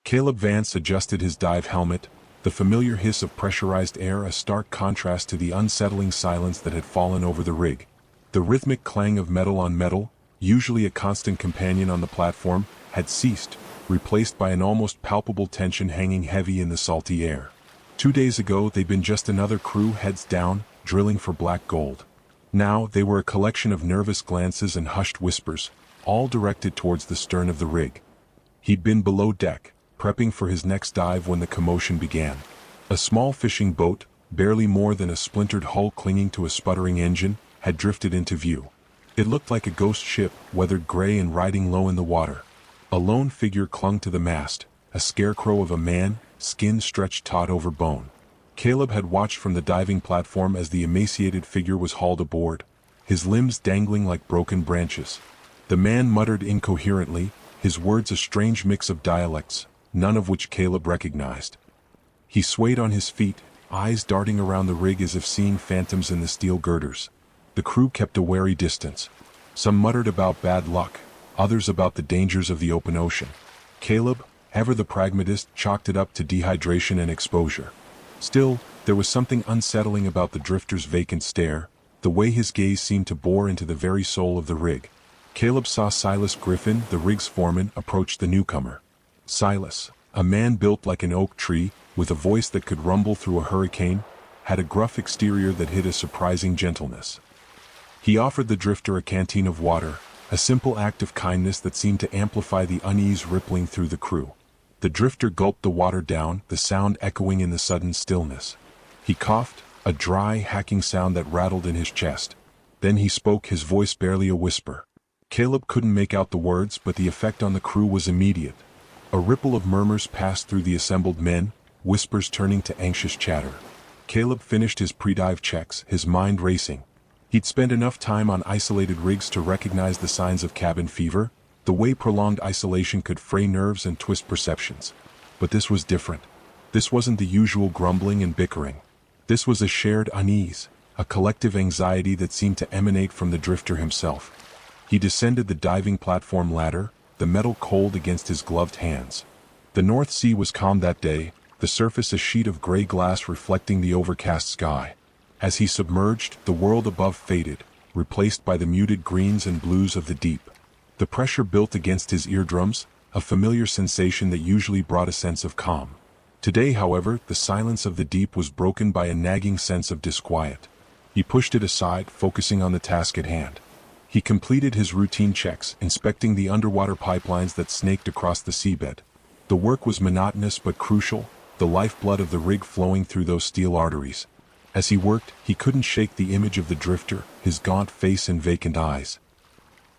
Caleb Vance adjusted his dive helmet, the familiar hiss of pressurized air a stark contrast to the unsettling silence that had fallen over the rig. The rhythmic clang of metal on metal, usually a constant companion on the platform, had ceased, replaced by an almost palpable tension hanging heavy in the salty air. 2 days ago they'd been just another crew heads down, drilling for black gold. Now they were a collection of nervous glances and hushed whispers, all directed towards the stern of the rig. He'd been below deck, prepping for his next dive when the commotion began. A small fishing boat, barely more than a splintered hull clinging to a sputtering engine, had drifted into view. It looked like a ghost ship, weathered gray and riding low in the water. A lone figure clung to the mast, a scarecrow of a man, skin stretched taut over bone. Caleb had watched from the diving platform as the emaciated figure was hauled aboard, his limbs dangling like broken branches. The man muttered incoherently, his words a strange mix of dialects, none of which Caleb recognized. He swayed on his feet, eyes darting around the rig as if seeing phantoms in the steel girders. The crew kept a wary distance. Some muttered about bad luck, others about the dangers of the open ocean. Caleb, ever the pragmatist, chalked it up to dehydration and exposure. Still, there was something unsettling about the drifter's vacant stare, the way his gaze seemed to bore into the very soul of the rig. Caleb saw Silas Griffin, the rig's foreman, approach the newcomer. Silas, a man built like an oak tree, with a voice that could rumble through a hurricane, had a gruff exterior that hid a surprising gentleness. He offered the drifter a canteen of water, a simple act of kindness that seemed to amplify the unease rippling through the crew. The drifter gulped the water down, the sound echoing in the sudden stillness. He coughed, a dry, hacking sound that rattled in his chest. Then he spoke, his voice barely a whisper. Caleb couldn't make out the words, but the effect on the crew was immediate. A ripple of murmurs passed through the assembled men, whispers turning to anxious chatter. Caleb finished his pre-dive checks, his mind racing. He'd spent enough time on isolated rigs to recognize the signs of cabin fever, the way prolonged isolation could fray nerves and twist perceptions. But this was different. This wasn't the usual grumbling and bickering. This was a shared unease, a collective anxiety that seemed to emanate from the drifter himself. He descended the diving platform ladder, the metal cold against his gloved hands. The North Sea was calm that day, the surface a sheet of gray glass reflecting the overcast sky. As he submerged, the world above faded, replaced by the muted greens and blues of the deep. The pressure built against his eardrums, a familiar sensation that usually brought a sense of calm. Today, however, the silence of the deep was broken by a nagging sense of disquiet. He pushed it aside, focusing on the task at hand. He completed his routine checks, inspecting the underwater pipelines that snaked across the seabed. The work was monotonous but crucial, the lifeblood of the rig flowing through those steel arteries. As he worked, he couldn't shake the image of the drifter, his gaunt face and vacant eyes.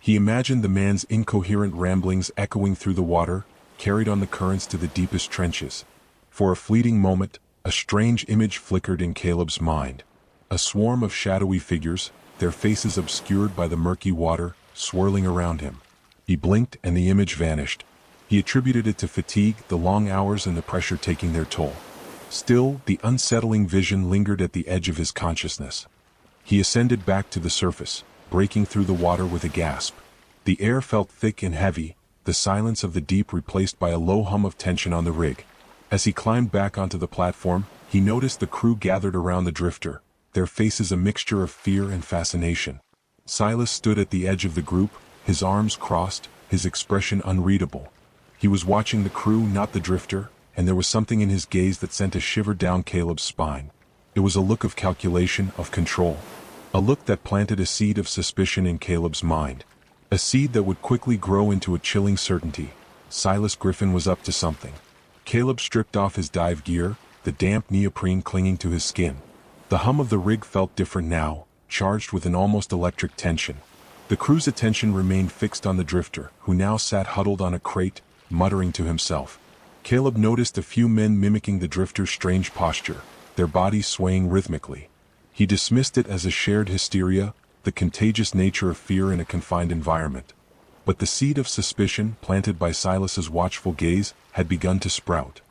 He imagined the man's incoherent ramblings echoing through the water, carried on the currents to the deepest trenches. For a fleeting moment, a strange image flickered in Caleb's mind. A swarm of shadowy figures, their faces obscured by the murky water, swirling around him. He blinked and the image vanished. He attributed it to fatigue, the long hours and the pressure taking their toll. Still, the unsettling vision lingered at the edge of his consciousness. He ascended back to the surface, breaking through the water with a gasp. The air felt thick and heavy, the silence of the deep replaced by a low hum of tension on the rig. As he climbed back onto the platform, he noticed the crew gathered around the drifter, their faces a mixture of fear and fascination. Silas stood at the edge of the group, his arms crossed, his expression unreadable. He was watching the crew, not the drifter, and there was something in his gaze that sent a shiver down Caleb's spine. It was a look of calculation, of control. A look that planted a seed of suspicion in Caleb's mind. A seed that would quickly grow into a chilling certainty. Silas Griffin was up to something. Caleb stripped off his dive gear, the damp neoprene clinging to his skin. The hum of the rig felt different now, charged with an almost electric tension. The crew's attention remained fixed on the drifter, who now sat huddled on a crate, muttering to himself. Caleb noticed a few men mimicking the drifter's strange posture, their bodies swaying rhythmically. He dismissed it as a shared hysteria, the contagious nature of fear in a confined environment. But the seed of suspicion, planted by Silas's watchful gaze, had begun to sprout.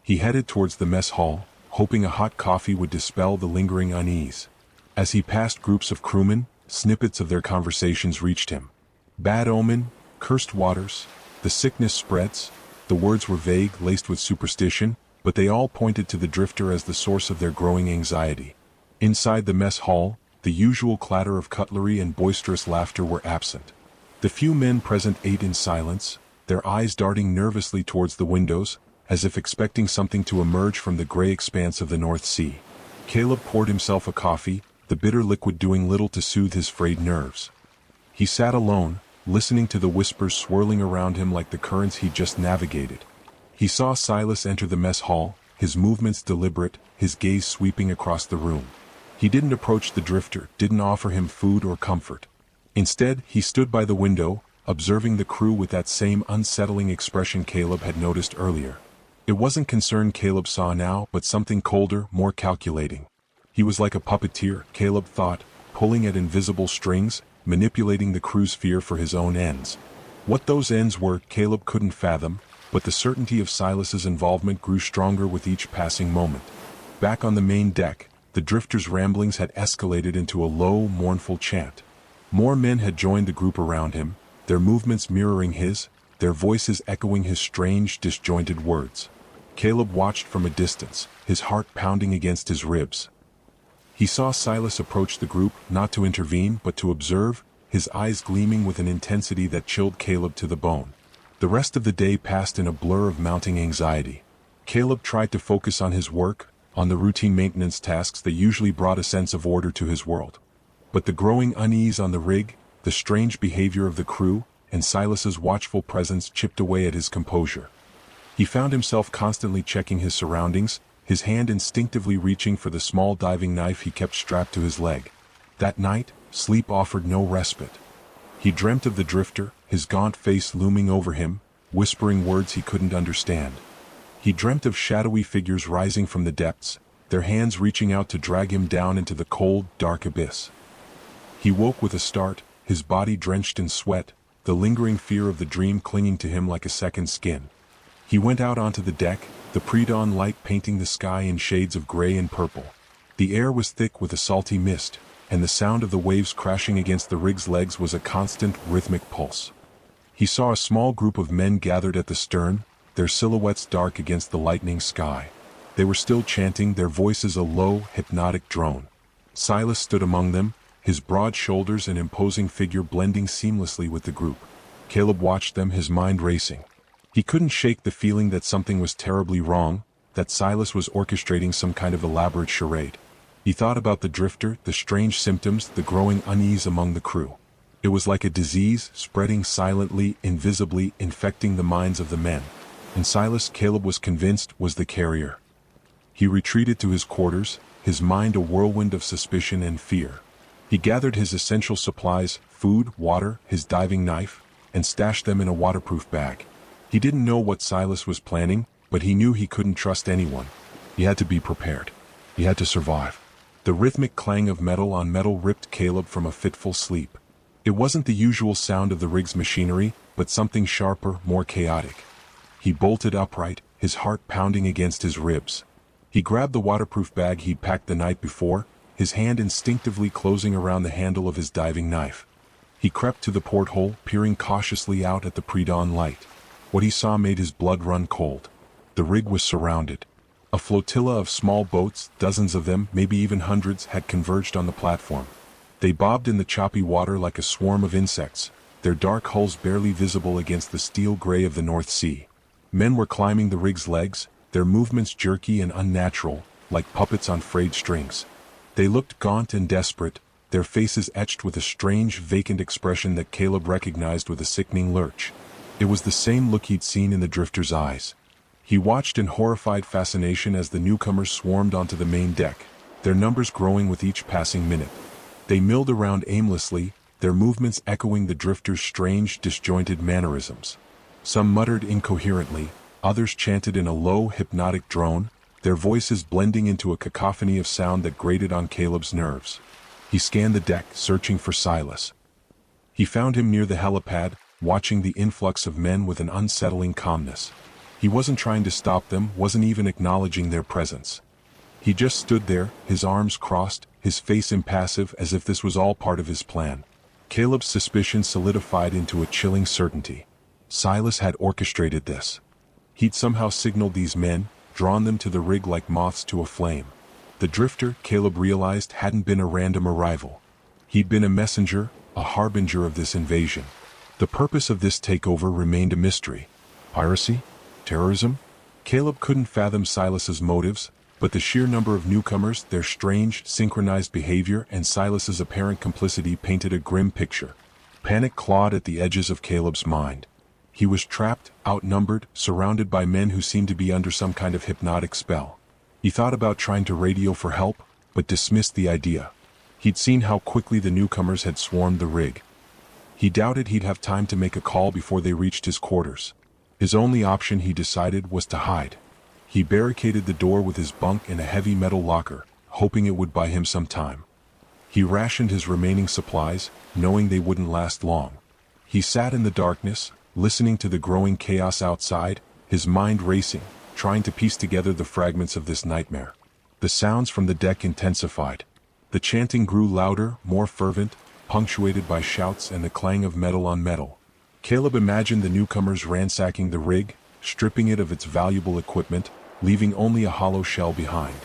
He headed towards the mess hall, hoping a hot coffee would dispel the lingering unease. As he passed groups of crewmen, snippets of their conversations reached him. Bad omen, cursed waters, the sickness spreads. The words were vague, laced with superstition, but they all pointed to the drifter as the source of their growing anxiety. Inside the mess hall, the usual clatter of cutlery and boisterous laughter were absent. The few men present ate in silence, their eyes darting nervously towards the windows, as if expecting something to emerge from the gray expanse of the North Sea. Caleb poured himself a coffee, the bitter liquid doing little to soothe his frayed nerves. He sat alone, listening to the whispers swirling around him like the currents he'd just navigated. He saw Silas enter the mess hall, his movements deliberate, his gaze sweeping across the room. He didn't approach the drifter, didn't offer him food or comfort. Instead, he stood by the window, observing the crew with that same unsettling expression Caleb had noticed earlier. It wasn't concern Caleb saw now, but something colder, more calculating. He was like a puppeteer, Caleb thought, pulling at invisible strings, manipulating the crew's fear for his own ends. What those ends were, Caleb couldn't fathom, but the certainty of Silas's involvement grew stronger with each passing moment. Back on the main deck, the drifter's ramblings had escalated into a low, mournful chant. More men had joined the group around him, their movements mirroring his, their voices echoing his strange, disjointed words. Caleb watched from a distance, his heart pounding against his ribs. He saw Silas approach the group, not to intervene, but to observe, his eyes gleaming with an intensity that chilled Caleb to the bone. The rest of the day passed in a blur of mounting anxiety. Caleb tried to focus on his work, on the routine maintenance tasks that usually brought a sense of order to his world. But the growing unease on the rig, the strange behavior of the crew, and Silas's watchful presence chipped away at his composure. He found himself constantly checking his surroundings, his hand instinctively reaching for the small diving knife he kept strapped to his leg. That night, sleep offered no respite. He dreamt of the drifter, his gaunt face looming over him, whispering words he couldn't understand. He dreamt of shadowy figures rising from the depths, their hands reaching out to drag him down into the cold, dark abyss. He woke with a start, his body drenched in sweat, the lingering fear of the dream clinging to him like a second skin. He went out onto the deck, the pre-dawn light painting the sky in shades of gray and purple. The air was thick with a salty mist, and the sound of the waves crashing against the rig's legs was a constant, rhythmic pulse. He saw a small group of men gathered at the stern, their silhouettes dark against the lightening sky. They were still chanting, their voices a low, hypnotic drone. Silas stood among them, his broad shoulders and imposing figure blending seamlessly with the group. Caleb watched them, his mind racing. He couldn't shake the feeling that something was terribly wrong, that Silas was orchestrating some kind of elaborate charade. He thought about the drifter, the strange symptoms, the growing unease among the crew. It was like a disease, spreading silently, invisibly, infecting the minds of the men. And Silas, Caleb was convinced, was the carrier. He retreated to his quarters, his mind a whirlwind of suspicion and fear. He gathered his essential supplies, food, water, his diving knife, and stashed them in a waterproof bag. He didn't know what Silas was planning, but he knew he couldn't trust anyone. He had to be prepared. He had to survive. The rhythmic clang of metal on metal ripped Caleb from a fitful sleep. It wasn't the usual sound of the rig's machinery, but something sharper, more chaotic. He bolted upright, his heart pounding against his ribs. He grabbed the waterproof bag he'd packed the night before, his hand instinctively closing around the handle of his diving knife. He crept to the porthole, peering cautiously out at the pre-dawn light. What he saw made his blood run cold. The rig was surrounded. A flotilla of small boats, dozens of them, maybe even hundreds, had converged on the platform. They bobbed in the choppy water like a swarm of insects, their dark hulls barely visible against the steel gray of the North Sea. Men were climbing the rig's legs, their movements jerky and unnatural, like puppets on frayed strings. They looked gaunt and desperate, their faces etched with a strange, vacant expression that Caleb recognized with a sickening lurch. It was the same look he'd seen in the drifter's eyes. He watched in horrified fascination as the newcomers swarmed onto the main deck, their numbers growing with each passing minute. They milled around aimlessly, their movements echoing the drifter's strange, disjointed mannerisms. Some muttered incoherently, others chanted in a low, hypnotic drone, their voices blending into a cacophony of sound that grated on Caleb's nerves. He scanned the deck, searching for Silas. He found him near the helipad, watching the influx of men with an unsettling calmness. He wasn't trying to stop them, wasn't even acknowledging their presence. He just stood there, his arms crossed, his face impassive, as if this was all part of his plan. Caleb's suspicion solidified into a chilling certainty. Silas had orchestrated this. He'd somehow signaled these men, drawn them to the rig like moths to a flame. The drifter, Caleb realized, hadn't been a random arrival. He'd been a messenger, a harbinger of this invasion. The purpose of this takeover remained a mystery. Piracy? Terrorism? Caleb couldn't fathom Silas's motives, but the sheer number of newcomers, their strange, synchronized behavior, and Silas's apparent complicity painted a grim picture. Panic clawed at the edges of Caleb's mind. He was trapped, outnumbered, surrounded by men who seemed to be under some kind of hypnotic spell. He thought about trying to radio for help, but dismissed the idea. He'd seen how quickly the newcomers had swarmed the rig. He doubted he'd have time to make a call before they reached his quarters. His only option, he decided, was to hide. He barricaded the door with his bunk in a heavy metal locker, hoping it would buy him some time. He rationed his remaining supplies, knowing they wouldn't last long. He sat in the darkness, listening to the growing chaos outside, his mind racing, trying to piece together the fragments of this nightmare. The sounds from the deck intensified. The chanting grew louder, more fervent, punctuated by shouts and the clang of metal on metal. Caleb imagined the newcomers ransacking the rig, stripping it of its valuable equipment, leaving only a hollow shell behind.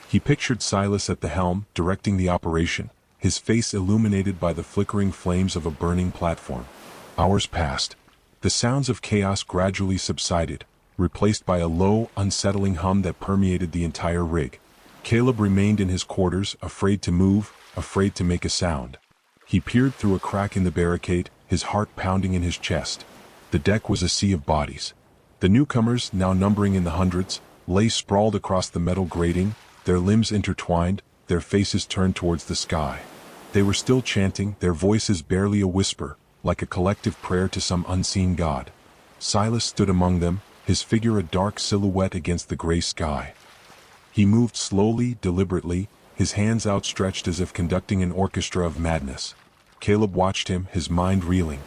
He pictured Silas at the helm, directing the operation, his face illuminated by the flickering flames of a burning platform. Hours passed. The sounds of chaos gradually subsided, replaced by a low, unsettling hum that permeated the entire rig. Caleb remained in his quarters, afraid to move, afraid to make a sound. He peered through a crack in the barricade, his heart pounding in his chest. The deck was a sea of bodies. The newcomers, now numbering in the hundreds, lay sprawled across the metal grating, their limbs intertwined, their faces turned towards the sky. They were still chanting, their voices barely a whisper, like a collective prayer to some unseen god. Silas stood among them, his figure a dark silhouette against the gray sky. He moved slowly, deliberately, his hands outstretched as if conducting an orchestra of madness. Caleb watched him, his mind reeling.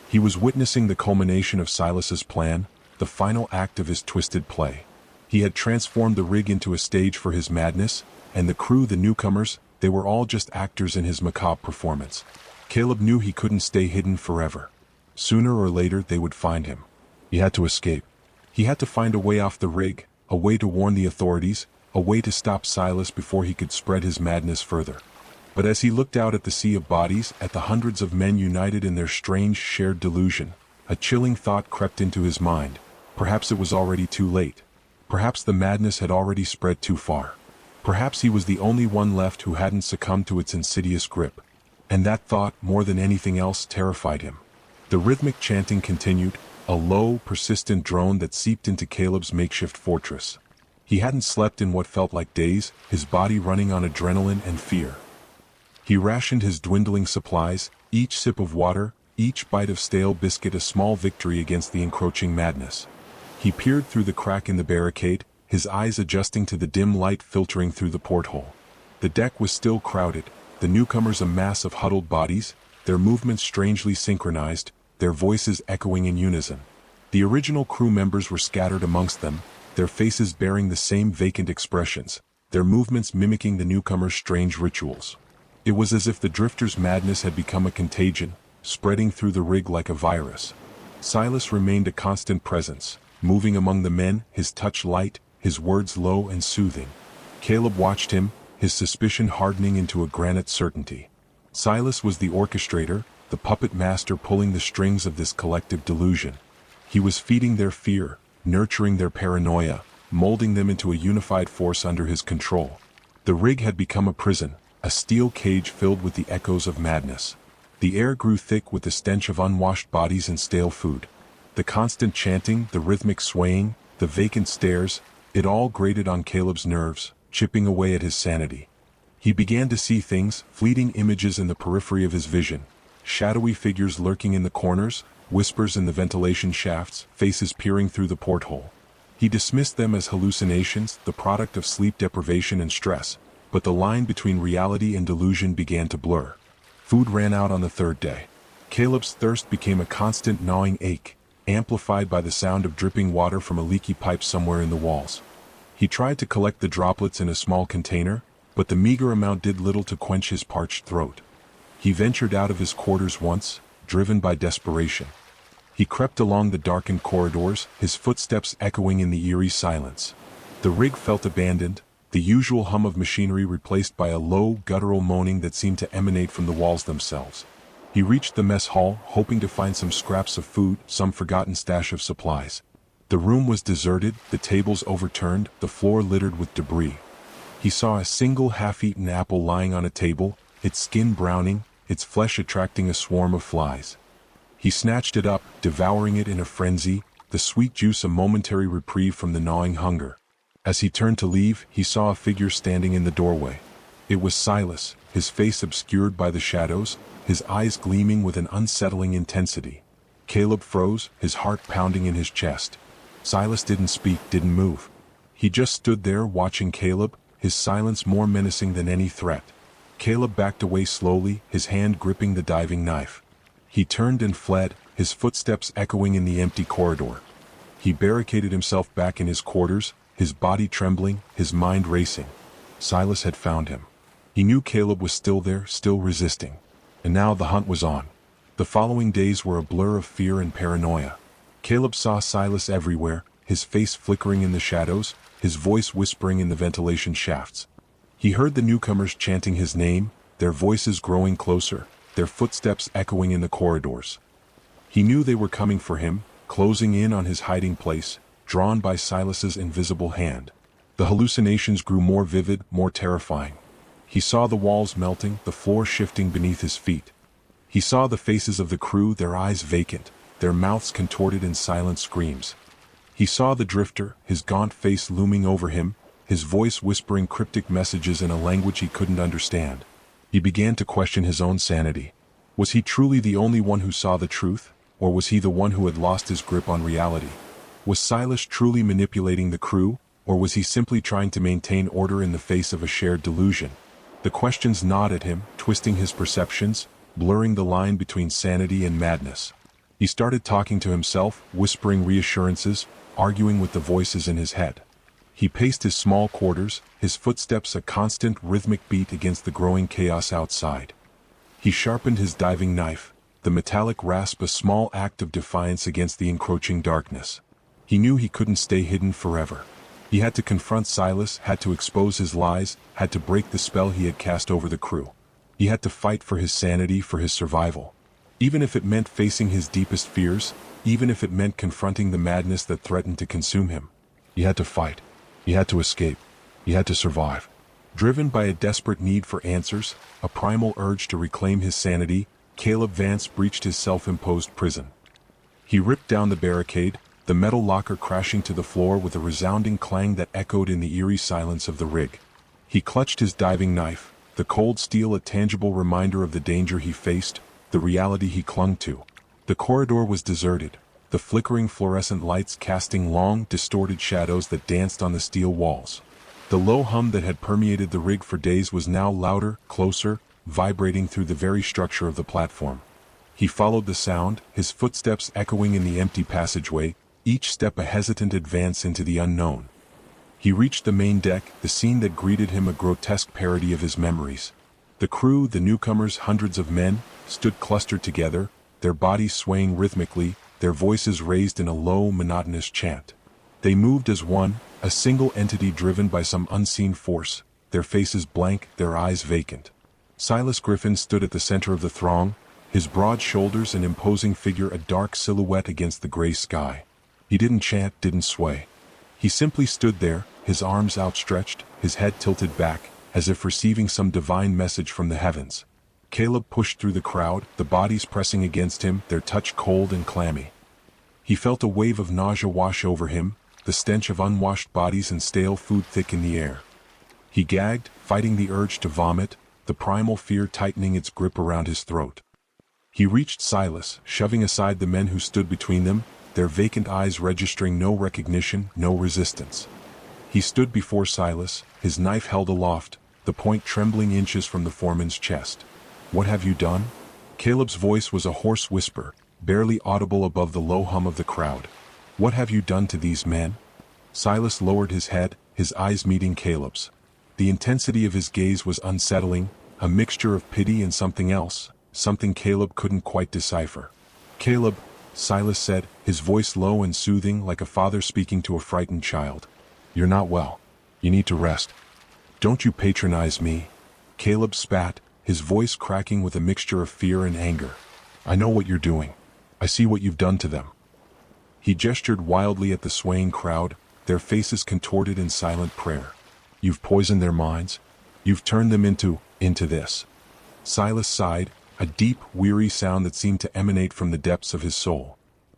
He was witnessing the culmination of Silas's plan, the final act of his twisted play. He had transformed the rig into a stage for his madness, and the crew, the newcomers, they were all just actors in his macabre performance. Caleb knew he couldn't stay hidden forever. Sooner or later they would find him. He had to escape. He had to find a way off the rig, a way to warn the authorities, a way to stop Silas before he could spread his madness further. But as he looked out at the sea of bodies, at the hundreds of men united in their strange shared delusion, a chilling thought crept into his mind. Perhaps it was already too late. Perhaps the madness had already spread too far. Perhaps he was the only one left who hadn't succumbed to its insidious grip. And that thought, more than anything else, terrified him. The rhythmic chanting continued, a low, persistent drone that seeped into Caleb's makeshift fortress. He hadn't slept in what felt like days, his body running on adrenaline and fear. He rationed his dwindling supplies, each sip of water, each bite of stale biscuit a small victory against the encroaching madness. He peered through the crack in the barricade, his eyes adjusting to the dim light filtering through the porthole. The deck was still crowded, the newcomers a mass of huddled bodies, their movements strangely synchronized, their voices echoing in unison. The original crew members were scattered amongst them, their faces bearing the same vacant expressions, their movements mimicking the newcomers' strange rituals. It was as if the drifter's madness had become a contagion, spreading through the rig like a virus. Silas remained a constant presence, moving among the men, his touch light, his words low and soothing. Caleb watched him, his suspicion hardening into a granite certainty. Silas was the orchestrator, the puppet master pulling the strings of this collective delusion. He was feeding their fear, nurturing their paranoia, molding them into a unified force under his control. The rig had become a prison, a steel cage filled with the echoes of madness. The air grew thick with the stench of unwashed bodies and stale food. The constant chanting, the rhythmic swaying, the vacant stares, it all grated on Caleb's nerves, chipping away at his sanity. He began to see things, fleeting images in the periphery of his vision, shadowy figures lurking in the corners, whispers in the ventilation shafts, faces peering through the porthole. He dismissed them as hallucinations, the product of sleep deprivation and stress, but the line between reality and delusion began to blur. Food ran out on the third day. Caleb's thirst became a constant gnawing ache, amplified by the sound of dripping water from a leaky pipe somewhere in the walls. He tried to collect the droplets in a small container, but the meager amount did little to quench his parched throat. He ventured out of his quarters once, driven by desperation. He crept along the darkened corridors, his footsteps echoing in the eerie silence. The rig felt abandoned, the usual hum of machinery replaced by a low, guttural moaning that seemed to emanate from the walls themselves. He reached the mess hall, hoping to find some scraps of food, some forgotten stash of supplies. The room was deserted, the tables overturned, the floor littered with debris. He saw a single half-eaten apple lying on a table, its skin browning, its flesh attracting a swarm of flies. He snatched it up, devouring it in a frenzy, the sweet juice a momentary reprieve from the gnawing hunger. As he turned to leave, he saw a figure standing in the doorway. It was Silas, his face obscured by the shadows, his eyes gleaming with an unsettling intensity. Caleb froze, his heart pounding in his chest. Silas didn't speak, didn't move. He just stood there watching Caleb, his silence more menacing than any threat. Caleb backed away slowly, his hand gripping the diving knife. He turned and fled, his footsteps echoing in the empty corridor. He barricaded himself back in his quarters, his body trembling, his mind racing. Silas had found him. He knew Caleb was still there, still resisting. And now the hunt was on. The following days were a blur of fear and paranoia. Caleb saw Silas everywhere, his face flickering in the shadows, his voice whispering in the ventilation shafts. He heard the newcomers chanting his name, their voices growing closer, their footsteps echoing in the corridors. He knew they were coming for him, closing in on his hiding place, drawn by Silas's invisible hand. The hallucinations grew more vivid, more terrifying. He saw the walls melting, the floor shifting beneath his feet. He saw the faces of the crew, their eyes vacant, their mouths contorted in silent screams. He saw the drifter, his gaunt face looming over him, his voice whispering cryptic messages in a language he couldn't understand. He began to question his own sanity. Was he truly the only one who saw the truth, or was he the one who had lost his grip on reality? Was Silas truly manipulating the crew, or was he simply trying to maintain order in the face of a shared delusion? The questions gnawed at him, twisting his perceptions, blurring the line between sanity and madness. He started talking to himself, whispering reassurances, arguing with the voices in his head. He paced his small quarters, his footsteps a constant rhythmic beat against the growing chaos outside. He sharpened his diving knife, the metallic rasp a small act of defiance against the encroaching darkness. He knew he couldn't stay hidden forever. He had to confront Silas, had to expose his lies, had to break the spell he had cast over the crew. He had to fight for his sanity, for his survival. Even if it meant facing his deepest fears, even if it meant confronting the madness that threatened to consume him. He had to fight. He had to escape. He had to survive. Driven by a desperate need for answers, a primal urge to reclaim his sanity, Caleb Vance breached his self-imposed prison. He ripped down the barricade, the metal locker crashing to the floor with a resounding clang that echoed in the eerie silence of the rig. He clutched his diving knife, the cold steel a tangible reminder of the danger he faced, the reality he clung to. The corridor was deserted, the flickering fluorescent lights casting long, distorted shadows that danced on the steel walls. The low hum that had permeated the rig for days was now louder, closer, vibrating through the very structure of the platform. He followed the sound, his footsteps echoing in the empty passageway, each step a hesitant advance into the unknown. He reached the main deck, the scene that greeted him a grotesque parody of his memories. The crew, the newcomers, hundreds of men, stood clustered together, their bodies swaying rhythmically, their voices raised in a low, monotonous chant. They moved as one, a single entity driven by some unseen force, their faces blank, their eyes vacant. Silas Griffin stood at the center of the throng, his broad shoulders and imposing figure a dark silhouette against the gray sky. He didn't chant, didn't sway. He simply stood there, his arms outstretched, his head tilted back, as if receiving some divine message from the heavens. Caleb pushed through the crowd, the bodies pressing against him, their touch cold and clammy. He felt a wave of nausea wash over him, the stench of unwashed bodies and stale food thick in the air. He gagged, fighting the urge to vomit, the primal fear tightening its grip around his throat. He reached Silas, shoving aside the men who stood between them, their vacant eyes registering no recognition, no resistance. He stood before Silas, his knife held aloft, the point trembling inches from the foreman's chest. "What have you done?" Caleb's voice was a hoarse whisper, barely audible above the low hum of the crowd. "What have you done to these men?" Silas lowered his head, his eyes meeting Caleb's. The intensity of his gaze was unsettling, a mixture of pity and something else, something Caleb couldn't quite decipher. "Caleb, Silas said, his voice low and soothing like a father speaking to a frightened child. You're not well. You need to rest. Don't you patronize me. Caleb spat, his voice cracking with a mixture of fear and anger. I know what you're doing. I see what you've done to them. He gestured wildly at the swaying crowd, their faces contorted in silent prayer. You've poisoned their minds. You've turned them into this. Silas sighed, a deep, weary sound that seemed to emanate from the depths of his soul.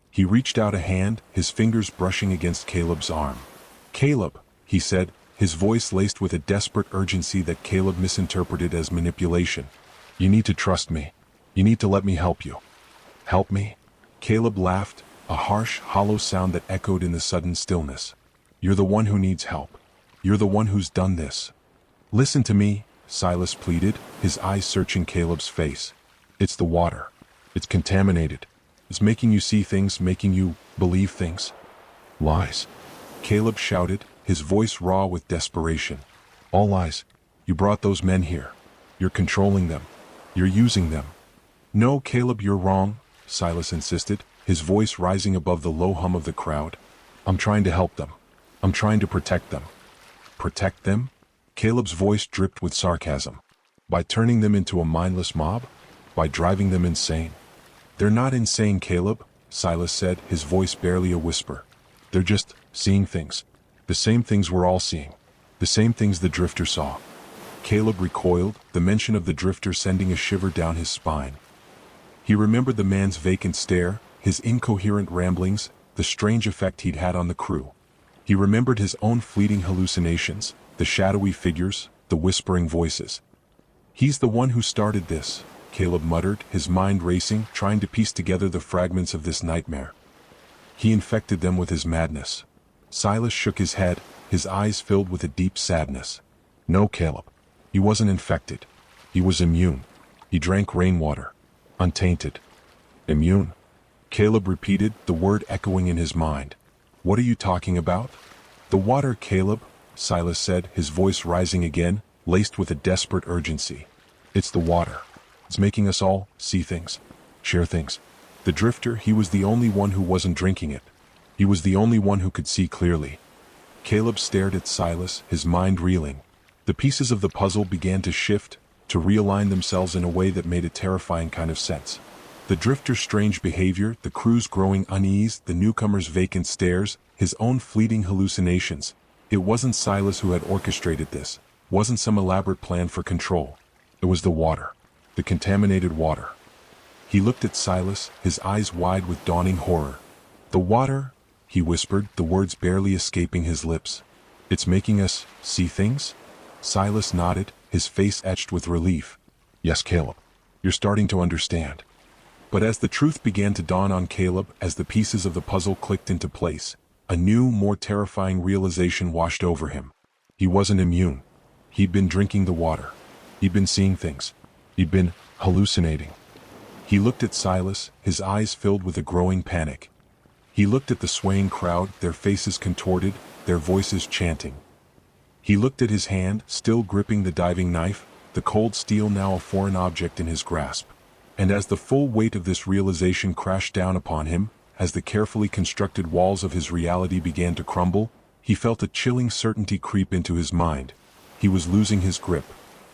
He reached out a hand, his fingers brushing against Caleb's arm. Caleb, he said, his voice laced with a desperate urgency that Caleb misinterpreted as manipulation. You need to trust me. You need to let me help you. Help me? Caleb laughed, a harsh, hollow sound that echoed in the sudden stillness. You're the one who needs help. You're the one who's done this. Listen to me, Silas pleaded, his eyes searching Caleb's face. It's the water. It's contaminated. It's making you see things, making you believe things. Lies. Caleb shouted, his voice raw with desperation. All lies. You brought those men here. You're controlling them. You're using them. No, Caleb, you're wrong, Silas insisted, his voice rising above the low hum of the crowd. I'm trying to help them. I'm trying to protect them. Protect them? Caleb's voice dripped with sarcasm. By turning them into a mindless mob? By driving them insane? They're not insane, Caleb, Silas said, his voice barely a whisper. They're just seeing things. The same things we're all seeing. The same things the drifter saw. Caleb recoiled, the mention of the drifter sending a shiver down his spine. He remembered the man's vacant stare, his incoherent ramblings, the strange effect he'd had on the crew. He remembered his own fleeting hallucinations, the shadowy figures, the whispering voices. He's the one who started this, Caleb muttered, his mind racing, trying to piece together the fragments of this nightmare. He infected them with his madness. Silas shook his head, his eyes filled with a deep sadness. No, Caleb. He wasn't infected. He was immune. He drank rainwater. Untainted. Immune? Caleb repeated, the word echoing in his mind. What are you talking about? The water, Caleb, Silas said, his voice rising again, laced with a desperate urgency. It's the water. It's making us all see things, share things. The drifter, he was the only one who wasn't drinking it. He was the only one who could see clearly. Caleb stared at Silas, his mind reeling. The pieces of the puzzle began to shift, to realign themselves in a way that made a terrifying kind of sense. The drifter's strange behavior, the crew's growing unease, the newcomer's vacant stares, his own fleeting hallucinations. It wasn't Silas who had orchestrated this, wasn't some elaborate plan for control. It was the water, the contaminated water. He looked at Silas, his eyes wide with dawning horror. The water, he whispered, the words barely escaping his lips. It's making us see things? Silas nodded, his face etched with relief. Yes, Caleb. You're starting to understand. But as the truth began to dawn on Caleb, as the pieces of the puzzle clicked into place, a new, more terrifying realization washed over him. He wasn't immune. He'd been drinking the water. He'd been seeing things. He'd been hallucinating. He looked at Silas, his eyes filled with a growing panic. He looked at the swaying crowd, their faces contorted, their voices chanting. He looked at his hand, still gripping the diving knife, the cold steel now a foreign object in his grasp. And as the full weight of this realization crashed down upon him, as the carefully constructed walls of his reality began to crumble, he felt a chilling certainty creep into his mind. He was losing his grip.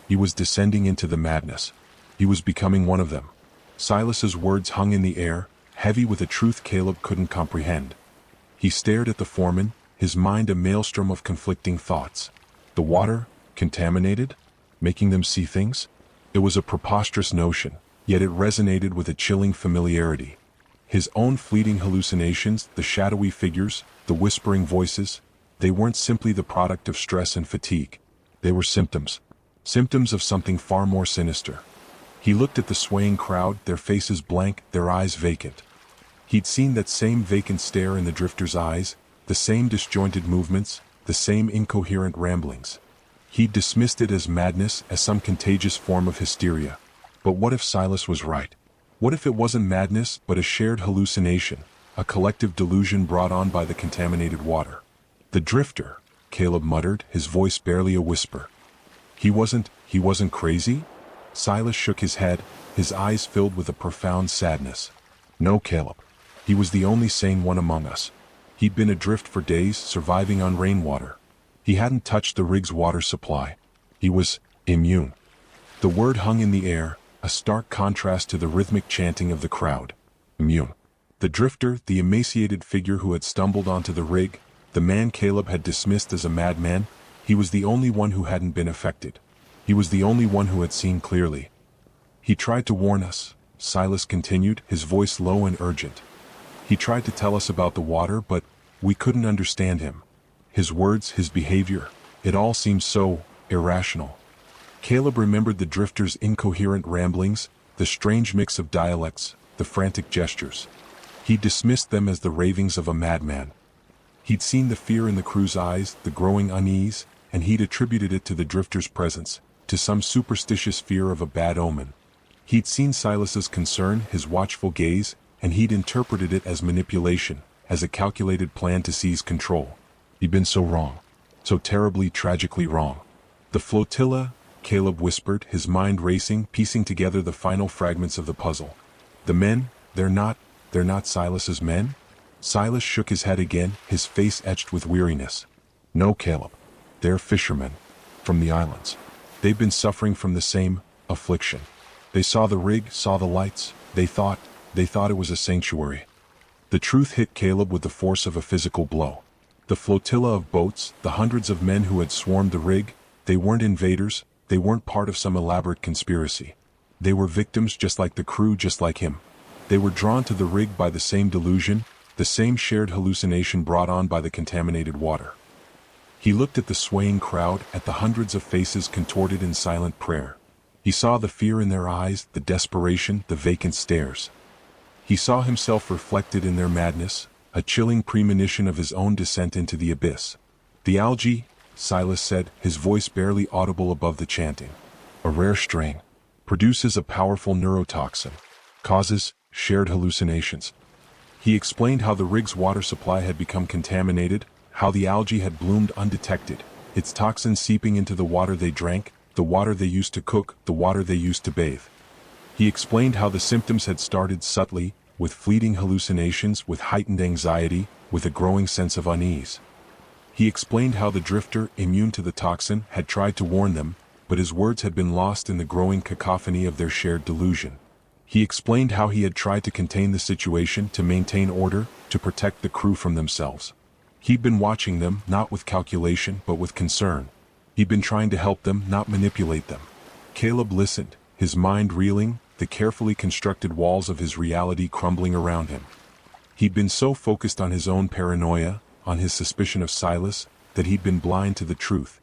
He was descending into the madness. He was becoming one of them. Silas's words hung in the air, heavy with a truth Caleb couldn't comprehend. He stared at the foreman, his mind a maelstrom of conflicting thoughts. The water, contaminated? Making them see things? It was a preposterous notion, yet it resonated with a chilling familiarity. His own fleeting hallucinations, the shadowy figures, the whispering voices, they weren't simply the product of stress and fatigue. They were symptoms. Symptoms of something far more sinister. He looked at the swaying crowd, their faces blank, their eyes vacant. He'd seen that same vacant stare in the drifter's eyes, the same disjointed movements, the same incoherent ramblings. He'd dismissed it as madness, as some contagious form of hysteria. But what if Silas was right? What if it wasn't madness, but a shared hallucination, a collective delusion brought on by the contaminated water? The drifter, Caleb muttered, his voice barely a whisper. He wasn't crazy? Silas shook his head, his eyes filled with a profound sadness. No, Caleb. He was the only sane one among us. He'd been adrift for days, surviving on rainwater. He hadn't touched the rig's water supply. He was immune. The word hung in the air, a stark contrast to the rhythmic chanting of the crowd. Immune. The drifter, the emaciated figure who had stumbled onto the rig, the man Caleb had dismissed as a madman, he was the only one who hadn't been affected. He was the only one who had seen clearly. He tried to warn us, Silas continued, his voice low and urgent. He tried to tell us about the water, but we couldn't understand him. His words, his behavior, it all seemed so irrational. Caleb remembered the drifter's incoherent ramblings, the strange mix of dialects, the frantic gestures. He dismissed them as the ravings of a madman. He'd seen the fear in the crew's eyes, the growing unease, and he'd attributed it to the drifter's presence, to some superstitious fear of a bad omen. He'd seen Silas's concern, his watchful gaze, and he'd interpreted it as manipulation, as a calculated plan to seize control. He'd been so wrong. So terribly, tragically wrong. The flotilla, Caleb whispered, his mind racing, piecing together the final fragments of the puzzle. The men, they're not Silas's men? Silas shook his head again, his face etched with weariness. No, Caleb. They're fishermen. From the islands. They've been suffering from the same affliction. They saw the rig, saw the lights. They thought it was a sanctuary. The truth hit Caleb with the force of a physical blow. The flotilla of boats, the hundreds of men who had swarmed the rig, they weren't invaders, they weren't part of some elaborate conspiracy. They were victims just like the crew, just like him. They were drawn to the rig by the same delusion, the same shared hallucination brought on by the contaminated water. He looked at the swaying crowd, at the hundreds of faces contorted in silent prayer. He saw the fear in their eyes, the desperation, the vacant stares. He saw himself reflected in their madness, a chilling premonition of his own descent into the abyss. The algae, Silas said, his voice barely audible above the chanting. A rare strain. Produces a powerful neurotoxin. Causes shared hallucinations. He explained how the rig's water supply had become contaminated, how the algae had bloomed undetected, its toxins seeping into the water they drank, the water they used to cook, the water they used to bathe. He explained how the symptoms had started subtly, with fleeting hallucinations, with heightened anxiety, with a growing sense of unease. He explained how the drifter, immune to the toxin, had tried to warn them, but his words had been lost in the growing cacophony of their shared delusion. He explained how he had tried to contain the situation, to maintain order, to protect the crew from themselves. He'd been watching them, not with calculation, but with concern. He'd been trying to help them, not manipulate them. Caleb listened, his mind reeling, the carefully constructed walls of his reality crumbling around him. He'd been so focused on his own paranoia, on his suspicion of Silas, that he'd been blind to the truth.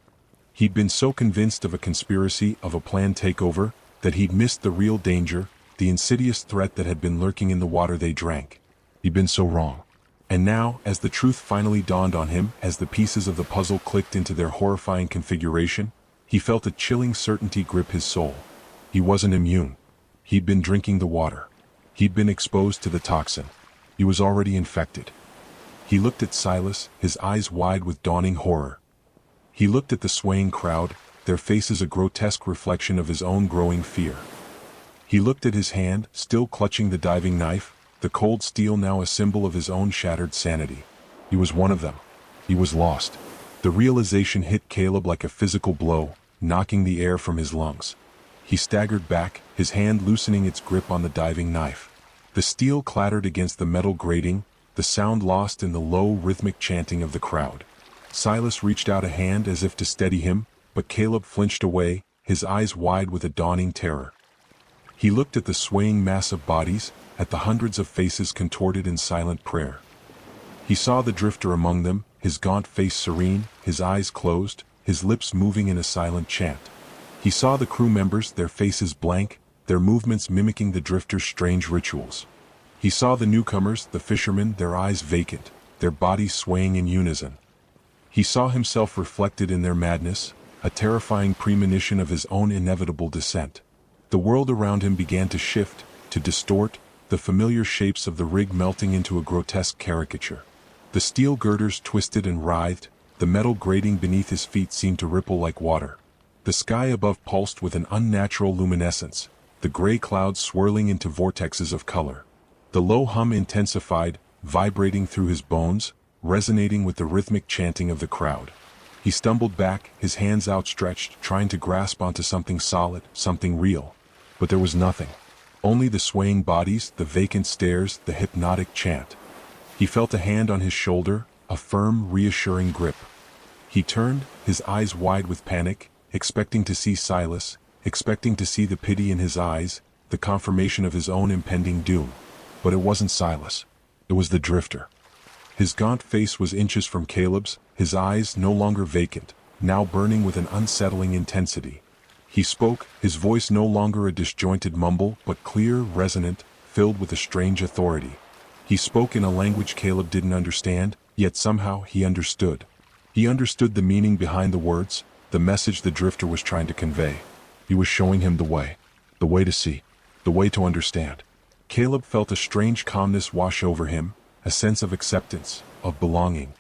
He'd been so convinced of a conspiracy, of a planned takeover, that he'd missed the real danger, the insidious threat that had been lurking in the water they drank. He'd been so wrong. And now, as the truth finally dawned on him, as the pieces of the puzzle clicked into their horrifying configuration, he felt a chilling certainty grip his soul. He wasn't immune. He'd been drinking the water. He'd been exposed to the toxin. He was already infected. He looked at Silas, his eyes wide with dawning horror. He looked at the swaying crowd, their faces a grotesque reflection of his own growing fear. He looked at his hand, still clutching the diving knife, the cold steel now a symbol of his own shattered sanity. He was one of them. He was lost. The realization hit Caleb like a physical blow, knocking the air from his lungs. He staggered back, his hand loosening its grip on the diving knife. The steel clattered against the metal grating, the sound lost in the low, rhythmic chanting of the crowd. Silas reached out a hand as if to steady him, but Caleb flinched away, his eyes wide with a dawning terror. He looked at the swaying mass of bodies, at the hundreds of faces contorted in silent prayer. He saw the drifter among them, his gaunt face serene, his eyes closed, his lips moving in a silent chant. He saw the crew members, their faces blank, their movements mimicking the drifter's strange rituals. He saw the newcomers, the fishermen, their eyes vacant, their bodies swaying in unison. He saw himself reflected in their madness, a terrifying premonition of his own inevitable descent. The world around him began to shift, to distort, the familiar shapes of the rig melting into a grotesque caricature. The steel girders twisted and writhed, the metal grating beneath his feet seemed to ripple like water. The sky above pulsed with an unnatural luminescence, the gray clouds swirling into vortexes of color. The low hum intensified, vibrating through his bones, resonating with the rhythmic chanting of the crowd. He stumbled back, his hands outstretched, trying to grasp onto something solid, something real. But there was nothing. Only the swaying bodies, the vacant stares, the hypnotic chant. He felt a hand on his shoulder, a firm, reassuring grip. He turned, his eyes wide with panic, expecting to see Silas, expecting to see the pity in his eyes, the confirmation of his own impending doom. But it wasn't Silas. It was the drifter. His gaunt face was inches from Caleb's, his eyes no longer vacant, now burning with an unsettling intensity. He spoke, his voice no longer a disjointed mumble, but clear, resonant, filled with a strange authority. He spoke in a language Caleb didn't understand, yet somehow he understood. He understood the meaning behind the words, the message the drifter was trying to convey. He was showing him the way to see, the way to understand. Caleb felt a strange calmness wash over him, a sense of acceptance, of belonging.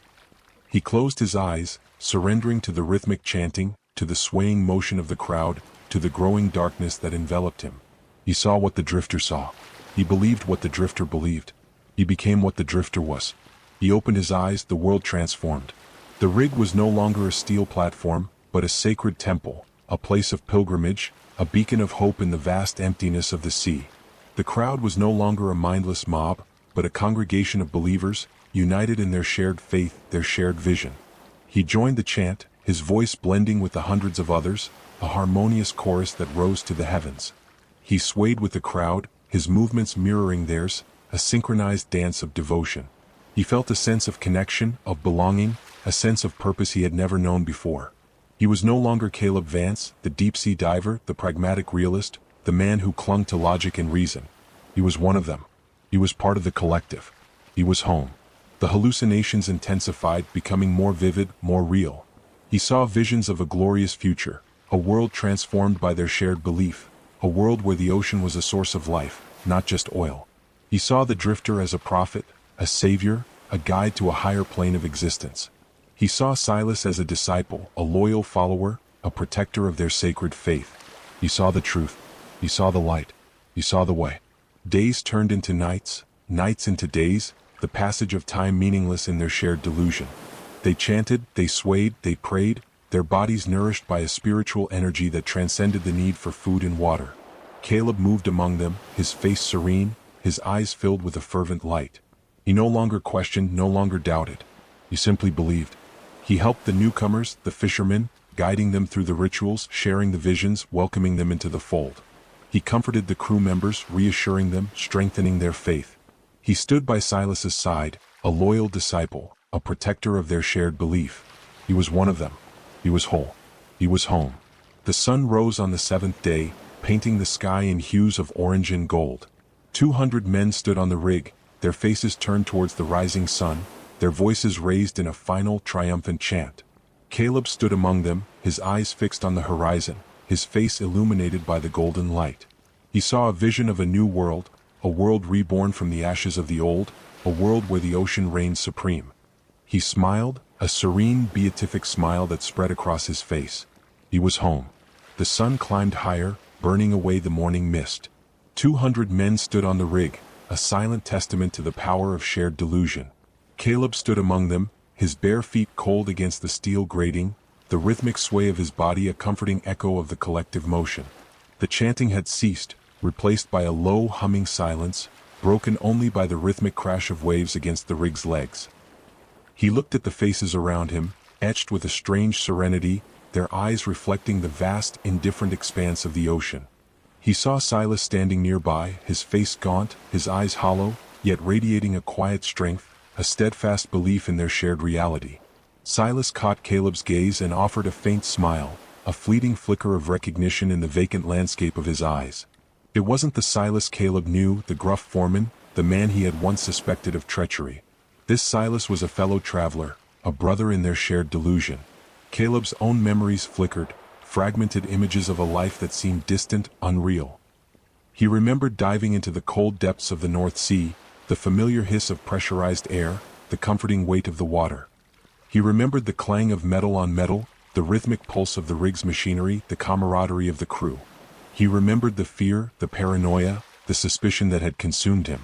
He closed his eyes, surrendering to the rhythmic chanting, to the swaying motion of the crowd, to the growing darkness that enveloped him. He saw what the drifter saw. He believed what the drifter believed. He became what the drifter was. He opened his eyes, the world transformed. The rig was no longer a steel platform, but a sacred temple, a place of pilgrimage, a beacon of hope in the vast emptiness of the sea. The crowd was no longer a mindless mob, but a congregation of believers, united in their shared faith, their shared vision. He joined the chant, his voice blending with the hundreds of others, a harmonious chorus that rose to the heavens. He swayed with the crowd, his movements mirroring theirs, a synchronized dance of devotion. He felt a sense of connection, of belonging, a sense of purpose he had never known before. He was no longer Caleb Vance, the deep-sea diver, the pragmatic realist, the man who clung to logic and reason. He was one of them. He was part of the collective. He was home. The hallucinations intensified, becoming more vivid, more real. He saw visions of a glorious future, a world transformed by their shared belief, a world where the ocean was a source of life, not just oil. He saw the drifter as a prophet, a savior, a guide to a higher plane of existence. He saw Silas as a disciple, a loyal follower, a protector of their sacred faith. He saw the truth. He saw the light. He saw the way. Days turned into nights, nights into days, the passage of time meaningless in their shared delusion. They chanted, they swayed, they prayed, their bodies nourished by a spiritual energy that transcended the need for food and water. Caleb moved among them, his face serene, his eyes filled with a fervent light. He no longer questioned, no longer doubted. He simply believed. He helped the newcomers, the fishermen, guiding them through the rituals, sharing the visions, welcoming them into the fold. He comforted the crew members, reassuring them, strengthening their faith. He stood by Silas's side, a loyal disciple, a protector of their shared belief. He was one of them. He was whole. He was home. The sun rose on the seventh day, painting the sky in hues of orange and gold. 200 men stood on the rig, their faces turned towards the rising sun, their voices raised in a final, triumphant chant. Caleb stood among them, his eyes fixed on the horizon, his face illuminated by the golden light. He saw a vision of a new world, a world reborn from the ashes of the old, a world where the ocean reigned supreme. He smiled, a serene, beatific smile that spread across his face. He was home. The sun climbed higher, burning away the morning mist. 200 men stood on the rig, a silent testament to the power of shared delusion. Caleb stood among them, his bare feet cold against the steel grating, the rhythmic sway of his body a comforting echo of the collective motion. The chanting had ceased, replaced by a low, humming silence, broken only by the rhythmic crash of waves against the rig's legs. He looked at the faces around him, etched with a strange serenity, their eyes reflecting the vast, indifferent expanse of the ocean. He saw Silas standing nearby, his face gaunt, his eyes hollow, yet radiating a quiet strength, a steadfast belief in their shared reality. Silas caught Caleb's gaze and offered a faint smile, a fleeting flicker of recognition in the vacant landscape of his eyes. It wasn't the Silas Caleb knew, the gruff foreman, the man he had once suspected of treachery. This Silas was a fellow traveler, a brother in their shared delusion. Caleb's own memories flickered, fragmented images of a life that seemed distant, unreal. He remembered diving into the cold depths of the North Sea, the familiar hiss of pressurized air, the comforting weight of the water. He remembered the clang of metal on metal, the rhythmic pulse of the rig's machinery, the camaraderie of the crew. He remembered the fear, the paranoia, the suspicion that had consumed him.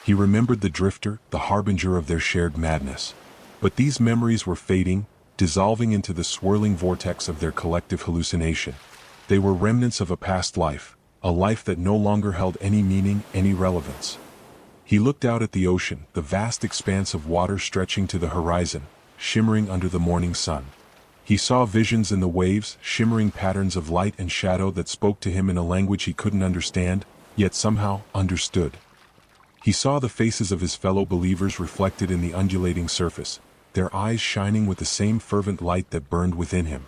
He remembered the drifter, the harbinger of their shared madness. But these memories were fading, dissolving into the swirling vortex of their collective hallucination. They were remnants of a past life, a life that no longer held any meaning, any relevance. He looked out at the ocean, the vast expanse of water stretching to the horizon, shimmering under the morning sun. He saw visions in the waves, shimmering patterns of light and shadow that spoke to him in a language he couldn't understand, yet somehow understood. He saw the faces of his fellow believers reflected in the undulating surface, their eyes shining with the same fervent light that burned within him.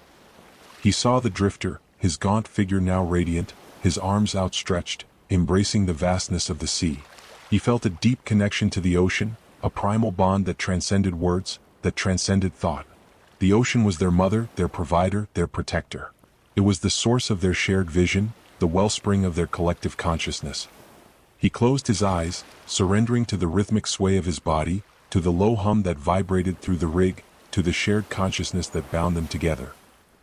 He saw the drifter, his gaunt figure now radiant, his arms outstretched, embracing the vastness of the sea. He felt a deep connection to the ocean, a primal bond that transcended words, that transcended thought. The ocean was their mother, their provider, their protector. It was the source of their shared vision, the wellspring of their collective consciousness. He closed his eyes, surrendering to the rhythmic sway of his body, to the low hum that vibrated through the rig, to the shared consciousness that bound them together.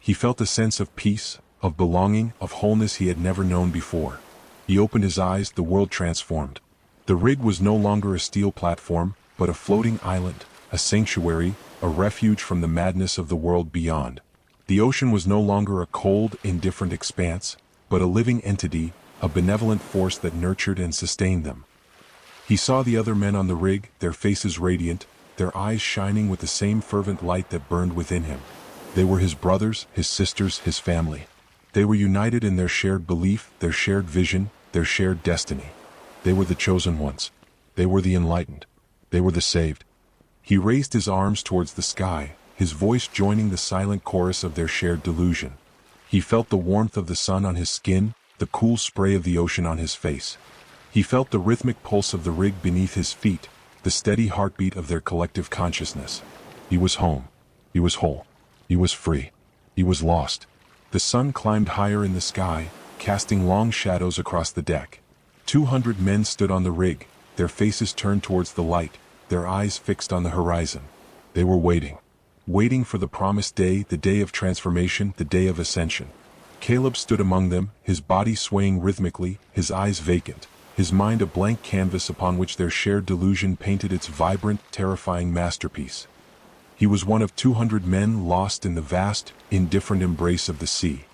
He felt a sense of peace, of belonging, of wholeness he had never known before. He opened his eyes, the world transformed. The rig was no longer a steel platform, but a floating island, a sanctuary, a refuge from the madness of the world beyond. The ocean was no longer a cold, indifferent expanse, but a living entity, a benevolent force that nurtured and sustained them. He saw the other men on the rig, their faces radiant, their eyes shining with the same fervent light that burned within him. They were his brothers, his sisters, his family. They were united in their shared belief, their shared vision, their shared destiny. They were the chosen ones. They were the enlightened. They were the saved. He raised his arms towards the sky, his voice joining the silent chorus of their shared delusion. He felt the warmth of the sun on his skin, the cool spray of the ocean on his face. He felt the rhythmic pulse of the rig beneath his feet, the steady heartbeat of their collective consciousness. He was home. He was whole. He was free. He was lost. The sun climbed higher in the sky, casting long shadows across the deck. 200 men stood on the rig, their faces turned towards the light, their eyes fixed on the horizon. They were waiting for the promised day, the day of transformation, the day of ascension. Caleb stood among them, his body swaying rhythmically, his eyes vacant, his mind a blank canvas upon which their shared delusion painted its vibrant, terrifying masterpiece. He was one of 200 men lost in the vast, indifferent embrace of the sea.